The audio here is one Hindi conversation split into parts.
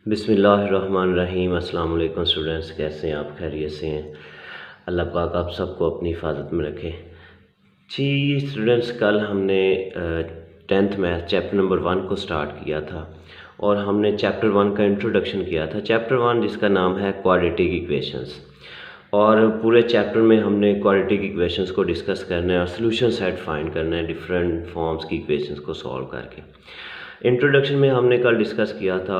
बिस्मिल्लाहिर्रहमानिर्रहीम। अस्सलाम वालेकुम स्टूडेंट्स, कैसे हैं आप? खैरियत से हैं? अल्लाह पाक आप सबको अपनी हिफाजत में रखे जी। स्टूडेंट्स, कल हमने 10th मैथ चैप्टर नंबर 1 को स्टार्ट किया था और हमने चैप्टर 1 का इंट्रोडक्शन किया था। चैप्टर 1 जिसका नाम है क्वाड्रेटिक इक्वेशंस, और पूरे चैप्टर में हमने क्वाड्रेटिक इक्वेशंस को डिस्कस करना है और सोल्यूशन सेट फाइंड करना है डिफरेंट फॉर्म्स की इक्वेशंस को सॉल्व करके। इंट्रोडक्शन में हमने कल डिस्कस किया था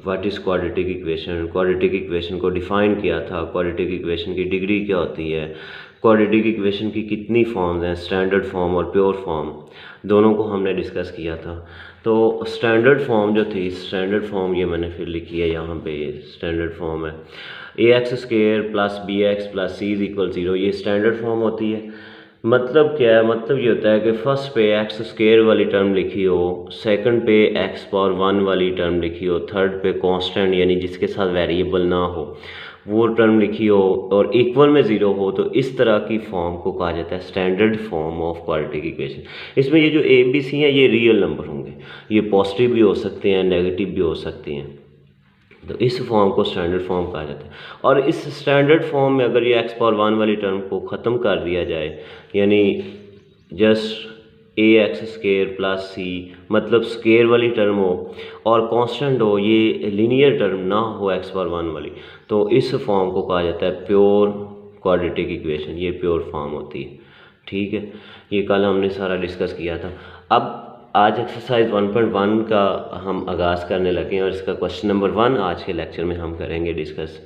what is quadratic equation, quadratic equation को डिफ़ाइन किया था, क्वाड्रेटिक इक्वेशन की डिग्री क्या होती है, क्वाड्रेटिक इक्वेशन की कितनी फॉर्म्स हैं, स्टैंडर्ड फॉर्म और प्योर फॉर्म, दोनों को हमने डिस्कस किया था। तो स्टैंडर्ड फॉर्म जो थी, स्टैंडर्ड फॉर्म ये मैंने फिर लिखी है यहाँ पे, स्टैंडर्ड फॉर्म है ax² + bx + c = 0। ये स्टैंडर्ड फॉर्म होती है। मतलब क्या है? मतलब ये होता है कि फर्स्ट पे x² वाली टर्म लिखी हो, सेकंड पे x⁴ वाली टर्म लिखी हो, थर्ड पे कांस्टेंट यानी जिसके साथ वेरिएबल ना हो वो टर्म लिखी हो और इक्वल में 0 हो, तो इस तरह की फॉर्म को कहा जाता है standard form of quadratic equation. इसमें ये जो a b c हैं ये रियल नंबर होंगे, ये पॉजिटिव भी हो सकते हैं, नेगेटिव भी हो सकते हैं। तो इस फॉर्म को स्टैंडर्ड फॉर्म कहा जाता है। और इस स्टैंडर्ड फॉर्म में अगर ये x⁴ वाली टर्म को ख़त्म कर दिया जाए, यानी जस्ट ax² + c, मतलब स्केयर वाली टर्म हो और कांस्टेंट हो, ये लीनियर टर्म ना हो x⁴ वाली, तो इस फॉर्म को कहा जाता है प्योर क्वाड्रेटिक इक्वेशन। ये प्योर फॉर्म होती है। ठीक है, ये कल हमने सारा डिस्कस किया था। अब आज एक्सरसाइज 1.1 का हम आगाज़ करने लगे हैं और इसका क्वेश्चन नंबर 1 आज के लेक्चर में हम करेंगे डिस्कस।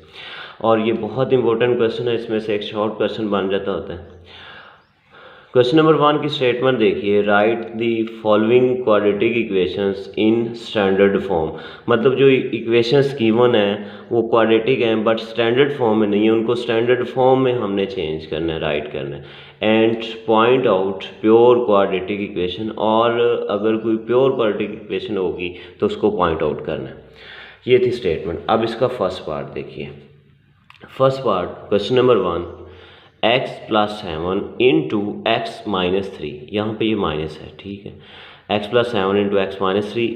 और ये बहुत इंपॉर्टेंट क्वेश्चन है, इसमें से एक शॉर्ट क्वेश्चन बन जाता होता है। क्वेश्चन नंबर 1 की स्टेटमेंट देखिए, right the following quadratic equations in standard form. मतलब जो इक्वेशंस गिवन है वो क्वाड्रेटिक हैं बट स्टैंडर्ड फॉर्म में नहीं है, उनको स्टैंडर्ड फॉर्म में हमने चेंज करना है, राइट करना है। And point out pure quadratic equation, और अगर कोई प्योर क्वाड्रेटिक इक्वेशन होगी तो उसको पॉइंट आउट करना है। ये थी स्टेटमेंट। अब इसका फर्स्ट पार्ट देखिए। First part question number 1, x + 7 × x - 3, यहाँ पे ये माइनस है, ठीक है। x + 7 × x - 3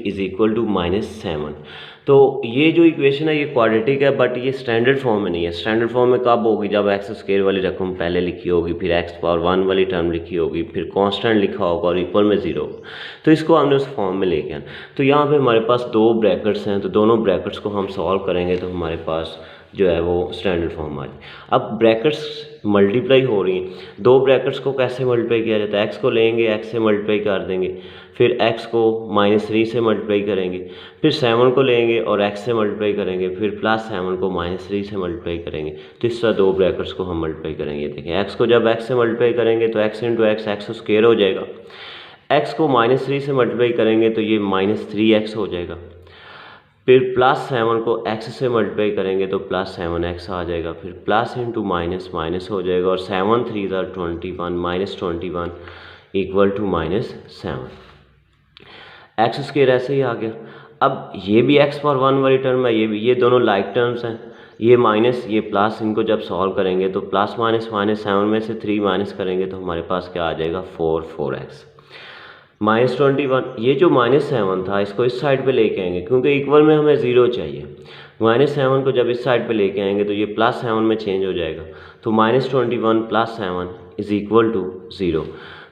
= -7। तो ये जो इक्वेशन है ये क्वाड्रेटिक है बट ये स्टैंडर्ड फॉर्म में नहीं है। स्टैंडर्ड फॉर्म में कब होगी? जब x² वाली रकम पहले लिखी होगी, फिर x⁴ वाली टर्म लिखी होगी, फिर कांस्टेंट लिखा होगा और इक्वल में 0 होगा। तो इसको हमने उस फॉर्म में लेके आना। तो यहाँ पे हमारे पास 2 ब्रैकेट्स हैं, तो दोनों ब्रैकेट्स को हम सॉल्व करेंगे तो हमारे पास जो है वो स्टैंडर्ड फॉर्म आ जाए। अब ब्रैकेट्स मल्टीप्लाई हो रही हैं, 2 ब्रैकेट्स को कैसे मल्टीप्लाई किया जाता है? x को लेंगे, x से मल्टीप्लाई कर देंगे, फिर x को -3 से मल्टीप्लाई करेंगे, फिर 7 को लेंगे और x से मल्टीप्लाई करेंगे, फिर +7 को -3 से मल्टीप्लाई करेंगे। तो इस तरह 2 ब्रैकेट्स को हम मल्टीप्लाई करेंगे। देखिए x को जब x से मल्टीप्लाई करेंगे तो x × x x² हो जाएगा, x को -3 से मल्टीप्लाई करेंगे तो ये -3x हो जाएगा, फिर +7 को x से मल्टीप्लाई करेंगे तो +7x आ जाएगा, फिर प्लस इंटू माइनस माइनस हो जाएगा, और 7 × 3 = 21 -21 = -7। x² ऐसे ही आ गया। अब ये भी x⁴ वाली टर्म है, ये भी, ये दोनों लाइक टर्म्स हैं, ये माइनस ये प्लस, इनको जब सॉल्व करेंगे तो प्लस माइनस माइनस 7 में से 3 माइनस करेंगे तो हमारे पास क्या आ जाएगा? 4x -21। ये जो -7 था इसको इस साइड पे लेके आएंगे क्योंकि इक्वल में हमें 0 चाहिए। -7 को जब इस साइड पे लेके आएंगे तो ये +7 में चेंज हो जाएगा, तो -21 + 7 = 0।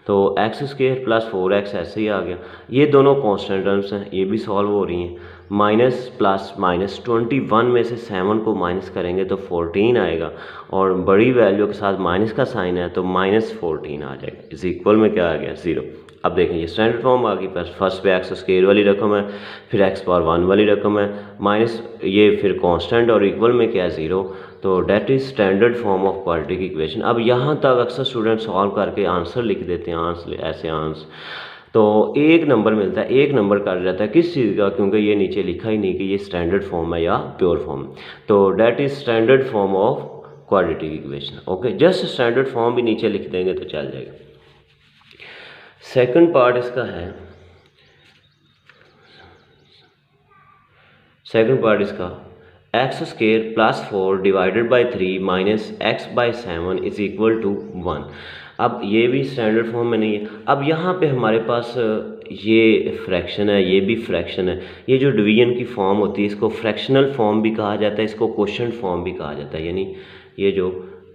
तो x² + 4x ऐसे ही आ गया। ये दोनों कांस्टेंट टर्म्स हैं, ये भी सॉल्व हो रही हैं। माइनस प्लस -21 में से 7 को माइनस करेंगे तो 14 आएगा, और बड़ी वैल्यू के साथ माइनस का साइन है तो -14 आ जाएगा। इस इक्वल में क्या आ गया? 0। अब देखें ये स्टैंडर्ड फॉर्म आ गई। फर्स्ट पे x² वाली रकम है, फिर x⁴ वाली रकम है, माइनस ये फिर कांस्टेंट और इक्वल में क्या है? 0। तो that is standard form of quadratic equation. अब यहाँ तक अक्सर स्टूडेंट सॉल्व करके आंसर लिख देते हैं, ऐसे आंसर, तो 1 नंबर मिलता है, 1 नंबर कर जाता है। किस चीज़ का? क्योंकि ये नीचे लिखा ही नहीं कि ये स्टैंडर्ड फॉर्म है या प्योर फॉर्म। तो that is standard form of quadratic equation. Okay, just standard form भी नीचे लिख देंगे तो चल जाएगा। सेकंड पार्ट इसका है, सेकंड पार्ट इसका x² + 4 / 3 - x/7 = 1। अब ये भी स्टैंडर्ड फॉर्म में नहीं है। अब यहाँ पे हमारे पास ये फ्रैक्शन है, ये भी फ्रैक्शन है। ये जो डिवीजन की फॉर्म होती है इसको फ्रैक्शनल फॉर्म भी कहा जाता है, इसको क्वोशंट फॉर्म भी कहा जाता है। यानी ये जो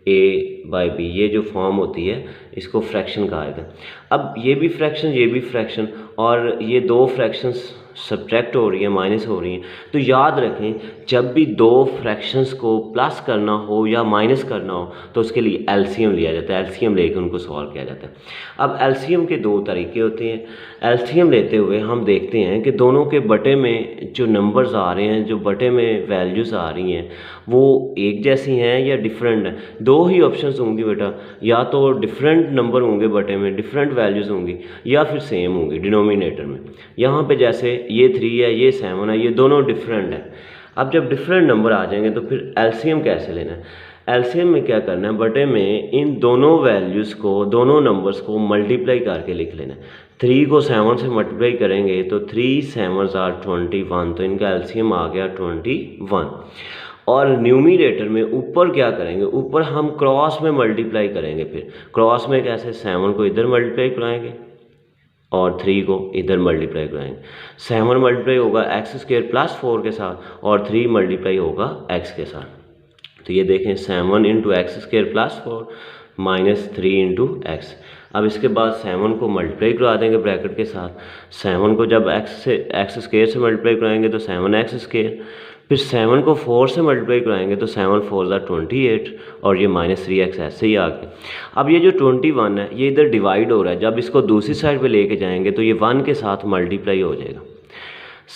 a/b ये जो फॉर्म होती है इसको फ्रैक्शन कहा जाता है। अब ये भी फ्रैक्शन, ये भी फ्रैक्शन, और ये दो फ्रैक्शंस सब्ट्रैक्ट हो रही है, माइनस हो रही हैं। तो याद रखें जब भी दो फ्रैक्शंस को प्लस करना हो या माइनस करना हो तो उसके लिए एलसीएम लिया जाता है, एलसीएम लेकर उनको सॉल्व किया जाता है। अब एलसीएम के दो तरीके होते हैं। एलसीएम लेते हुए हम देखते हैं कि दोनों के बटे में जो नंबर्स आ रहे हैं, जो बटे में वैल्यूज़ आ रही हैं वो एक जैसी हैं या डिफरेंट हैं। दो ही ऑप्शंस होंगी बेटा, या तो डिफरेंट नंबर होंगे बटे में, डिफरेंट वैल्यूज़ होंगी, या फिर सेम होंगी डिनोमिनेटर में। यहाँ पे जैसे ये 3 है, ये 7 है, ये दोनों डिफरेंट है। अब जब डिफरेंट नंबर आ जाएंगे तो फिर एलसीएम कैसे लेना है? एलसीएम में क्या करना है, बटे में इन दोनों वैल्यूज़ को, दोनों नंबर्स को मल्टीप्लाई करके लिख लेना है। 3 को 7 से मल्टीप्लाई करेंगे तो 3 7 आर 21, तो इनका एलसीएम आ गया 21। और न्यूमिनेटर में ऊपर क्या करेंगे, ऊपर हम क्रॉस में मल्टीप्लाई करेंगे। फिर क्रॉस में कैसे, 7 को इधर मल्टीप्लाई कराएंगे और 3 को इधर मल्टीप्लाई कराएंगे। 7 मल्टीप्लाई होगा x² प्लस 4 के साथ और 3 मल्टीप्लाई होगा x के साथ। तो ये देखें 7 into x² plus 4 minus 3 into x। अब इसके बाद 7 को मल्टीप्लाई करा देंगे ब्रैकेट के साथ। 7 को जब x² से मल्टीप्लाई कराएंगे तो 7x², फिर 7 को 4 से मल्टीप्लाई कराएंगे तो 7 4 28 और ये माइनस 3x ऐसे ही आ गया। अब ये जो 21 है ये इधर डिवाइड हो रहा है, जब इसको दूसरी साइड पे लेके जाएंगे तो ये 1 के साथ मल्टीप्लाई हो जाएगा।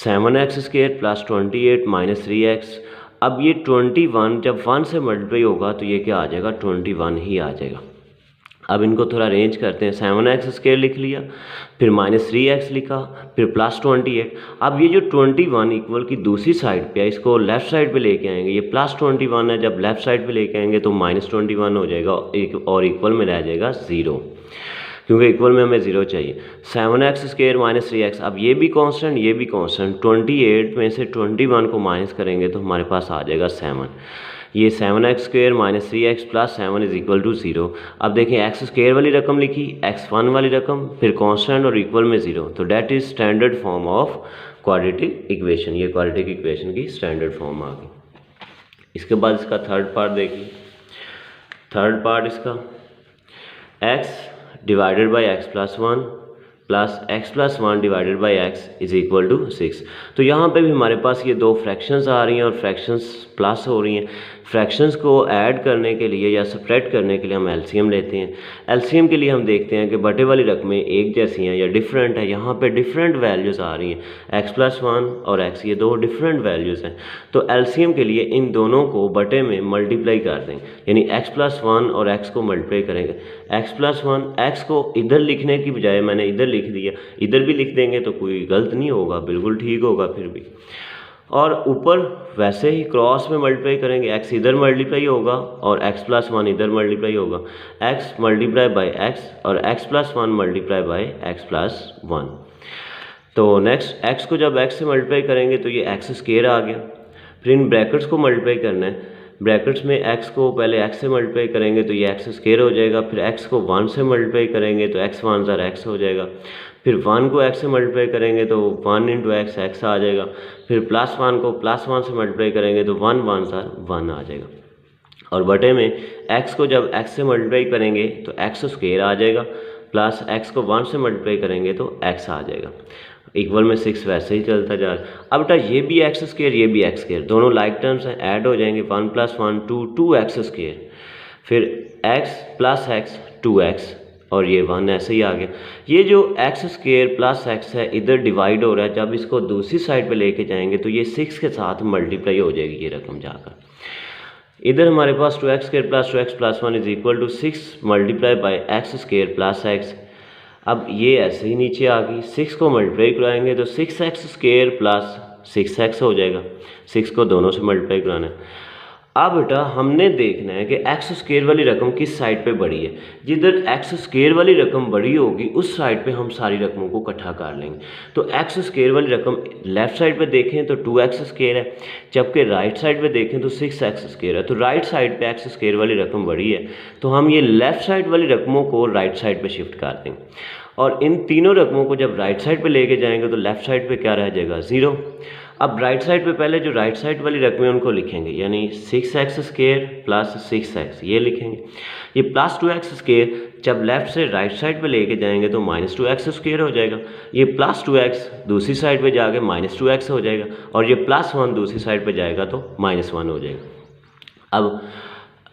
7x² plus 28 minus 3x। अब ये 21 जब 1 से मल्टीप्लाई होगा तो ये क्या आ जाएगा, 21 ही आ जाएगा। अब इनको थोड़ा अरेंज करते हैं। 7x² लिख लिया, फिर माइनस 3x लिखा, फिर प्लस 28। अब ये जो 21 इक्वल की दूसरी साइड पे है, इसको लेफ़्ट साइड पे लेके आएंगे। ये प्लस 21 है, जब लेफ़्ट साइड पे लेके आएंगे तो माइनस 21 हो जाएगा और इक्वल में रह जाएगा 0, क्योंकि इक्वल में हमें 0 चाहिए। 7x² minus 3x। अब ये भी कांस्टेंट, ये भी कांस्टेंट। 28 में से 21 को माइनस करेंगे तो हमारे पास आ जाएगा 7। ये 7x² minus 3x plus 7 is equal to 0। अब देखें x² वाली रकम लिखी, x1 वाली रकम, फिर कांस्टेंट और इक्वल में 0, तो that is standard form of quadratic equation. ये क्वाड्रेटिक इक्वेशन की स्टैंडर्ड फॉर्म आ गई। इसके बाद इसका थर्ड पार्ट देखिए। थर्ड पार्ट इसका x divided by x plus 1 plus x plus 1 divided by x is equal to 6। तो यहाँ पे भी हमारे पास ये दो फ्रैक्शंस आ रही हैं और फ्रैक्शंस प्लस हो रही हैं। फ्रैक्शंस को ऐड करने के लिए या सब्ट्रैक्ट करने के लिए हम एलसीएम लेते हैं। एलसीएम के लिए हम देखते हैं कि बटे वाली रकमें एक जैसी हैं या डिफरेंट है। यहाँ पे डिफरेंट वैल्यूज़ आ रही हैं, x प्लस 1 और x, ये दो डिफरेंट वैल्यूज़ हैं। तो एलसीएम के लिए इन दोनों को बटे में मल्टीप्लाई कर देंगे, यानी x प्लस 1 और x को मल्टीप्लाई करेंगे। x प्लस 1, x को इधर लिखने की बजाय मैंने इधर लिख दिया, इधर भी लिख देंगे तो कोई गलत नहीं होगा, बिल्कुल ठीक होगा फिर भी। और ऊपर वैसे ही क्रॉस में मल्टीप्लाई करेंगे, x इधर मल्टीप्लाई होगा और x प्लस 1 इधर मल्टीप्लाई होगा। x मल्टीप्लाई बाई x और x plus 1 multiply by x plus 1। तो नेक्स्ट x को जब x से मल्टीप्लाई करेंगे तो ये x² आ गया। फिर इन ब्रैकेट्स को मल्टीप्लाई करना है। ब्रैकेट्स में x को पहले x से मल्टीप्लाई करेंगे तो ये x² हो जाएगा। फिर x को 1 से मल्टीप्लाई करेंगे तो x 1 ज़ार x हो जाएगा। फिर 1 को x से मल्टीप्लाई करेंगे तो 1 इंटू x x आ जाएगा। फिर प्लस 1 को प्लस 1 से मल्टीप्लाई करेंगे तो 1 1 ज़ार 1 आ जाएगा। और बटे में x को जब x से मल्टीप्लाई करेंगे तो x² आ जाएगा, प्लस x को 1 से मल्टीप्लाई करेंगे तो x आ जाएगा। इक्वल में 6 वैसे ही चलता जा रहा है। अब बेटा ये भी x², ये भी x², दोनों लाइक टर्म्स हैं, ऐड हो जाएंगे। 1 प्लस 1 2x², फिर x प्लस x 2x और ये 1 ऐसे ही आ गया। ये जो x² प्लस x है इधर डिवाइड हो रहा है, जब इसको दूसरी साइड पे लेके जाएंगे तो ये 6 के साथ मल्टीप्लाई हो जाएगी ये रकम जाकर। इधर हमारे पास 2x² plus 2x plus 1 is equal to 6 multiply by x² plus x। अब ये ऐसे ही नीचे आ गई। 6 को मल्टीप्लाई कराएंगे तो 6x² प्लस 6x हो जाएगा। 6 को दोनों से मल्टीप्लाई कराना है। अब बेटा हमने देखना है कि एक्स स्क्वायर वाली रकम किस साइड पे बड़ी है। जिधर एक्स स्क्वायर वाली रकम बड़ी होगी उस साइड पे हम सारी रकमों को इकट्ठा कर लेंगे। तो एक्स स्क्वायर वाली रकम लेफ़्ट साइड पे देखें तो 2x स्क्वायर है, जबकि राइट साइड पे देखें तो 6x स्क्वायर है। तो राइट साइड पे एक्स स्क्वायर वाली रकम बड़ी है, तो हम ये लेफ़्ट साइड वाली रकमों को राइट साइड पर शिफ्ट कर देंगे और इन तीनों रकमों को जब राइट साइड पे लेके जाएंगे तो लेफ़्ट साइड पे क्या रह जाएगा, 0। अब राइट साइड पे पहले जो राइट साइड वाली रकमें उनको लिखेंगे, यानी 6x स्क्वायर प्लस 6x ये लिखेंगे। ये प्लस 2x स्क्वायर जब लेफ़्ट से राइट साइड पे लेके जाएंगे तो माइनस 2x स्क्वायर हो जाएगा। ये प्लस 2x दूसरी साइड पे जाके माइनस 2x हो जाएगा और ये प्लस 1 दूसरी साइड पे जाएगा तो माइनस 1 हो जाएगा। अब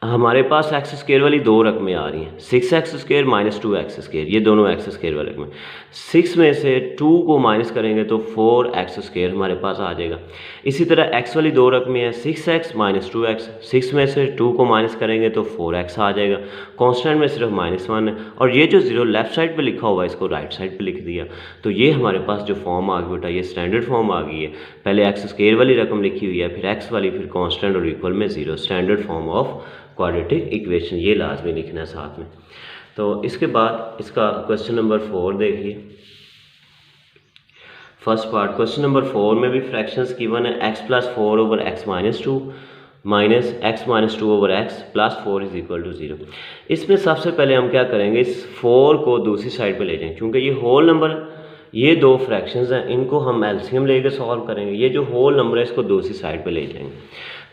हमारे पास एक्स स्क्वायर वाली दो रकमें आ रही हैं, 6x square minus 2x square, ये दोनों एक्स स्क्वायर वाली रकमें। 6 में से 2 को माइनस करेंगे तो 4x स्क्वायर हमारे पास आ जाएगा। इसी तरह x वाली दो रकमें हैं, 6x माइनस 2x, 6 में से 2 को माइनस करेंगे तो 4x आ जाएगा। कांस्टेंट में सिर्फ -1 है और ये जो 0 लेफ्ट साइड पे लिखा हुआ है इसको राइट साइड पे लिख दिया। तो ये हमारे पास जो फॉर्म आ गई बेटा, ये स्टैंडर्ड फॉर्म आ गई है। पहले एक्स स्क्वायर वाली रकम लिखी हुई है, फिर x वाली, फिर कांस्टेंट और इक्वल में 0, standard form of quadratic equation, ये लाजमी लिखना है साथ में। तो इसके बाद इसका क्वेश्चन नंबर 4 देखिए। फर्स्ट पार्ट क्वेश्चन नंबर 4 में भी फ्रैक्शंस गिवन है, x plus 4 over x minus 2 minus x minus 2 over x plus 4 is equal to 0। इसमें सबसे पहले हम क्या करेंगे, इस 4 को दूसरी साइड पे ले जाएंगे, क्योंकि ये होल नंबर, ये दो फ्रैक्शंस हैं, इनको हम एलसीएम लेकर सॉल्व करेंगे। ये जो होल नंबर है इसको दूसरी साइड पे ले जाएंगे,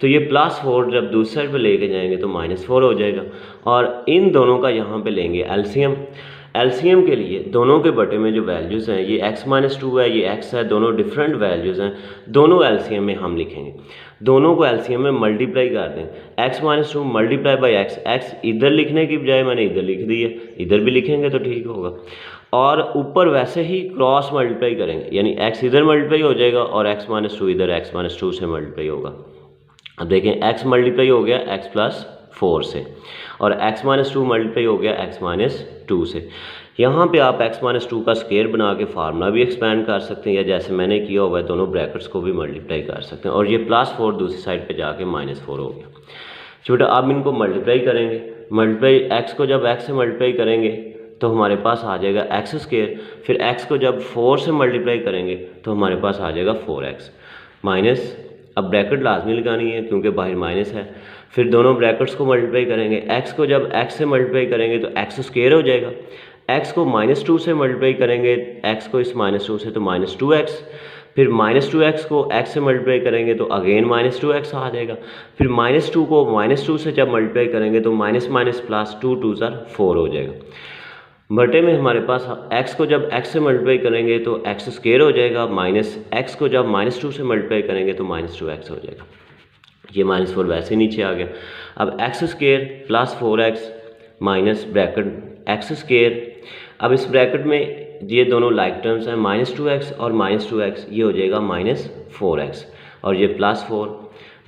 तो ये प्लस 4 जब दूसरी साइड पे लेके जाएंगे तो -4 हो जाएगा और इन दोनों का यहाँ पे लेंगे एलसीएम। एलसीएम के लिए दोनों के बटे में जो वैल्यूज़ हैं, ये x माइनस 2 है, ये x है, दोनों डिफरेंट वैल्यूज़ हैं, दोनों एलसीएम में हम लिखेंगे। दोनों को एलसीएम में मल्टीप्लाई कर दें, x minus 2 multiply by x इधर लिखने की बजाय मैंने इधर लिख दी है, इधर भी लिखेंगे तो ठीक होगा। और ऊपर वैसे ही क्रॉस मल्टीप्लाई करेंगे, यानी x इधर मल्टीप्लाई हो जाएगा और x माइनस 2 इधर x माइनस 2 से मल्टीप्लाई होगा। अब देखें x मल्टीप्लाई हो गया x प्लस 4 से और x माइनस 2 मल्टीप्लाई हो गया x माइनस 2 से। यहाँ पे आप x माइनस 2 का स्क्वायर बना के फार्मूला भी एक्सपेंड कर सकते हैं, या जैसे मैंने किया हुआ है दोनों ब्रैकेट्स को भी मल्टीप्लाई कर सकते हैं और ये प्लस 4 दूसरी साइड पे जाके -4 हो गया। छोटा अब इनको मल्टीप्लाई करेंगे, मल्टीप्लाई x को जब x से मल्टीप्लाई करेंगे तो हमारे पास आ जाएगा x स्क्वायर, फिर x को जब 4 से मल्टीप्लाई करेंगे तो हमारे पास आ जाएगा 4x माइनस, अब ब्रैकेट लाजमी लगानी है क्योंकि बाहर माइनस है, फिर दोनों ब्रैकेट्स को मल्टीप्लाई करेंगे। x को जब x से मल्टीप्लाई करेंगे तो x स्क्वायर हो जाएगा, x को -2 से मल्टीप्लाई करेंगे, x को इस -2 से तो -2x, फिर -2x को x से मल्टीप्लाई करेंगे तो अगेन -2x आ जाएगा, फिर -2 को -2 से जब मल्टीप्लाई करेंगे तो माइनस माइनस प्लस 2 2 4 हो जाएगा। बटे में हमारे पास x को जब x से मल्टीप्लाई करेंगे तो x स्क्वायर हो जाएगा, माइनस x को जब -2 से मल्टीप्लाई करेंगे तो -2x हो जाएगा। ये -4 वैसे नीचे आ गया। अब x square plus 4x minus bracket x square, अब इस ब्रैकेट में ये दोनों लाइक टर्म्स हैं, -2x और -2x, ये हो जाएगा -4x और ये +4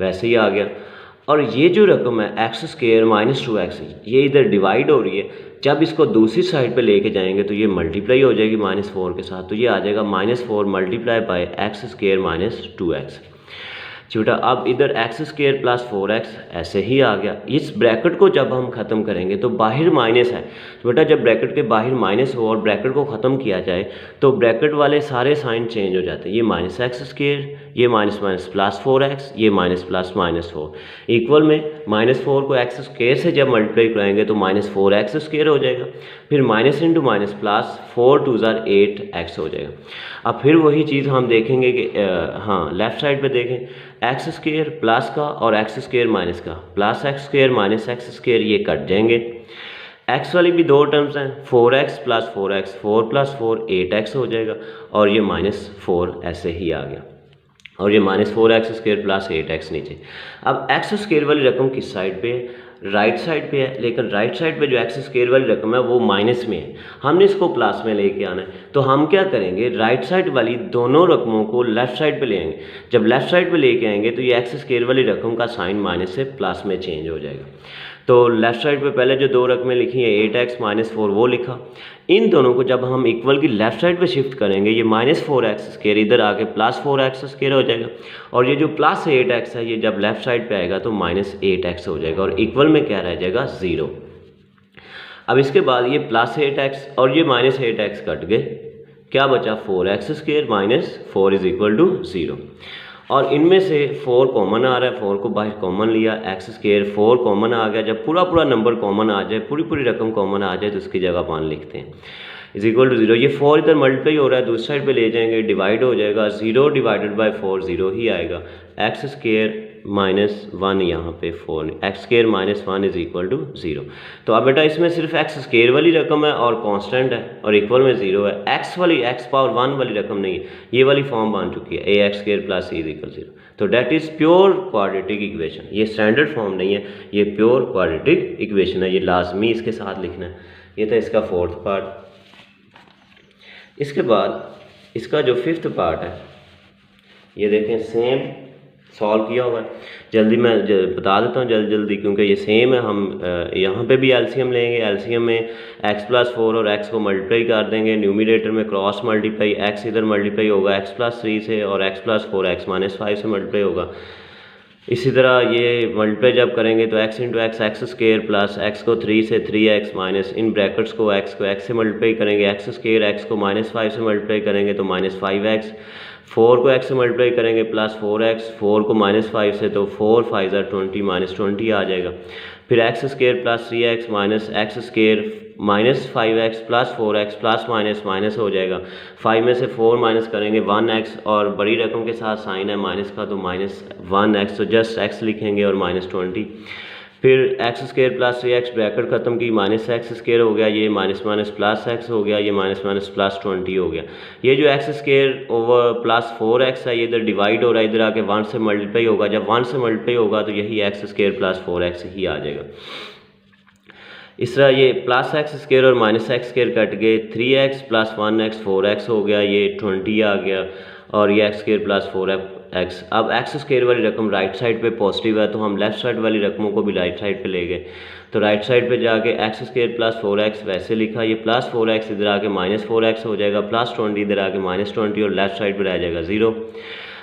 वैसे ही आ गया। और ये जो रकम है x स्क्वायर -2x, ये इधर डिवाइड हो रही है, जब इसको दूसरी साइड पे लेके जाएंगे तो ये मल्टीप्लाई हो जाएगी -4 के साथ, तो ये आ जाएगा -4 multiply by x square -2x। छोटा अब इधर x स्क्वायर प्लस 4x ऐसे ही आ गया। इस ब्रैकेट को जब हम ख़त्म करेंगे तो बाहर माइनस है, तो बेटा जब ब्रैकेट के बाहर माइनस हो और ब्रैकेट को ख़त्म किया जाए तो ब्रैकेट वाले सारे साइन चेंज हो जाते हैं। ये -x स्क्वायर, ये माइनस प्लस 4x, ये माइनस प्लस -4, इक्वल में -4 को x स्क्वायर से जब मल्टीप्लाई कराएंगे तो -4x स्क्वायर हो जाएगा, फिर minus into minus plus 4 2 8x हो जाएगा। अब फिर वही चीज़ हम देखेंगे कि हाँ लेफ़्ट साइड पे देखें, एक्स स्क्वायर प्लस का और एक्स स्क्वायर माइनस का, plus x square minus x square ये कट जाएंगे। एक्स वाली भी दो टर्म्स हैं, 4x plus 4x, 4 plus 4 8x हो जाएगा और ये -4 ऐसे ही आ गया और ये -4x स्क्वायर प्लस 8x नीचे। अब एक्स स्क्वायर वाली रकम किस साइड पे है? राइट साइड पे है, लेकिन राइट साइड पे जो एक्स स्क्वायर वाली रकम है वो माइनस में है, हमने इसको प्लस में लेके आना है। तो हम क्या करेंगे, राइट साइड वाली दोनों रकमों को लेफ़्ट साइड पे ले आएंगे। जब लेफ़्ट साइड पे लेके आएंगे तो ये एक्स स्क्वायर वाली रकम का साइन माइनस से प्लस में चेंज हो जाएगा। तो लेफ़्ट साइड पे पहले जो दो रकमें लिखी हैं 8x माइनस 4 वो लिखा। इन दोनों को जब हम इक्वल की लेफ़्ट साइड पे शिफ्ट करेंगे ये माइनस 4x² इधर आके प्लस 4x² हो जाएगा, और ये जो प्लस 8x है ये जब लेफ़्ट साइड पे आएगा तो माइनस 8x हो जाएगा, और इक्वल में क्या रह जाएगा 0। अब इसके बाद ये प्लस 8x और ये माइनस 8x कट गए, क्या बचा 4x² minus 4 is equal to 0। और इनमें से 4 कॉमन आ रहा है, 4 को बाहर कॉमन लिया, x² 4 कॉमन आ गया। जब पूरा पूरा नंबर कॉमन आ जाए, पूरी पूरी रकम कॉमन आ जाए तो उसकी जगह 1 लिखते हैं, इज इक्वल टू 0। ये 4 इधर मल्टीप्लाई हो रहा है, दूसरी साइड पे ले जाएंगे, डिवाइड हो जाएगा, 0 डिवाइडेड बाय 4 0 ही आएगा। x² माइनस 1 यहाँ पे 4, x² minus 1 is equal to 0। तो अब बेटा इसमें सिर्फ x² वाली रकम है और कांस्टेंट है और इक्वल में 0 है, x वाली x पावर 1 वाली रकम नहीं है, ये वाली फॉर्म बन चुकी है ax² plus c is equal 0। तो that is pure quadratic equation, ये स्टैंडर्ड फॉर्म नहीं है, ये प्योर क्वाड्रेटिक इक्वेशन है, ये लाजमी इसके साथ लिखना है। ये था इसका 4th पार्ट। इसके बाद इसका जो 5th पार्ट है ये देखें, सेम सॉल्व किया हुआ है। जल्दी मैं बता देता हूँ जल्दी क्योंकि ये सेम है। हम यहाँ पे भी एलसीएम लेंगे, एलसीएम में x प्लस 4 और x को मल्टीप्लाई कर देंगे, न्यूमिनेटर में क्रॉस मल्टीप्लाई, x इधर मल्टीप्लाई होगा x प्लस 3 से और x प्लस 4 x माइनस 5 से मल्टीप्लाई होगा। इसी तरह ये मल्टीप्लाई जब करेंगे तो x into x x² plus x को 3 से 3x माइनस इन ब्रैकेट्स को x से मल्टीप्लाई करेंगे, x² x को माइनस 5 से मल्टीप्लाई करेंगे तो माइनस 5x, 4 को x से मल्टीप्लाई करेंगे प्लस 4x, 4 को माइनस 5 से तो 4 5 20 माइनस 20 आ जाएगा। फिर x² plus 3x minus x² minus 5x plus 4x plus minus minus हो जाएगा। 5 में से 4 माइनस करेंगे 1x और बड़ी रकम के साथ साइन है माइनस का तो माइनस 1x, तो जस्ट x लिखेंगे और माइनस 20। फिर x² प्लस 3x ब्रैकेट ख़त्म की, माइनस x² हो गया, ये माइनस माइनस प्लस x हो गया, ये माइनस माइनस प्लस 20 हो गया। ये जो x² ओवर प्लस 4x है ये इधर डिवाइड हो रहा है, इधर आके 1 से मल्टीप्लाई होगा, जब 1 से मल्टीप्लाई होगा तो यही x² प्लस 4x ही आ जाएगा। इस तरह ये प्लस x² और माइनस x² कट गए, 3x प्लस 1x 4x हो गया, ये 20 आ गया, और ये x² प्लस 4x। अब x² वाली रकम राइट साइड पे पॉजिटिव है तो हम लेफ़्ट साइड वाली रकमों को भी राइट साइड पे ले गए। तो राइट साइड पे जाके x² प्लस 4x वैसे लिखा, ये प्लस 4x इधर आके माइनस 4x हो जाएगा, प्लस 20 इधर आके माइनस 20 और लेफ़्ट साइड पे रह जाएगा 0।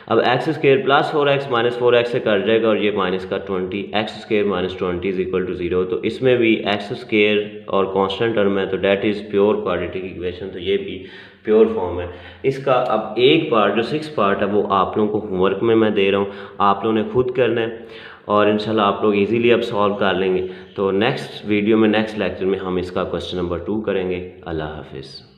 अब x² plus 4x minus 4x से कट जाएगा और ये माइनस का 20, x² minus 20 is equal to 0। तो इसमें भी x² और कांस्टेंट टर्म है तो that is pure quadratic equation, तो ये भी प्योर फॉर्म है इसका। अब एक पार्ट जो 6 पार्ट है वो आप लोगों को होमवर्क में मैं दे रहा हूँ, आप लोगों ने खुद करना है और इंशाल्लाह आप लोग इजीली अब सॉल्व कर लेंगे। तो नेक्स्ट वीडियो में नेक्स्ट लेक्चर में हम इसका क्वेश्चन नंबर 2 करेंगे। अल्लाह हाफिज़।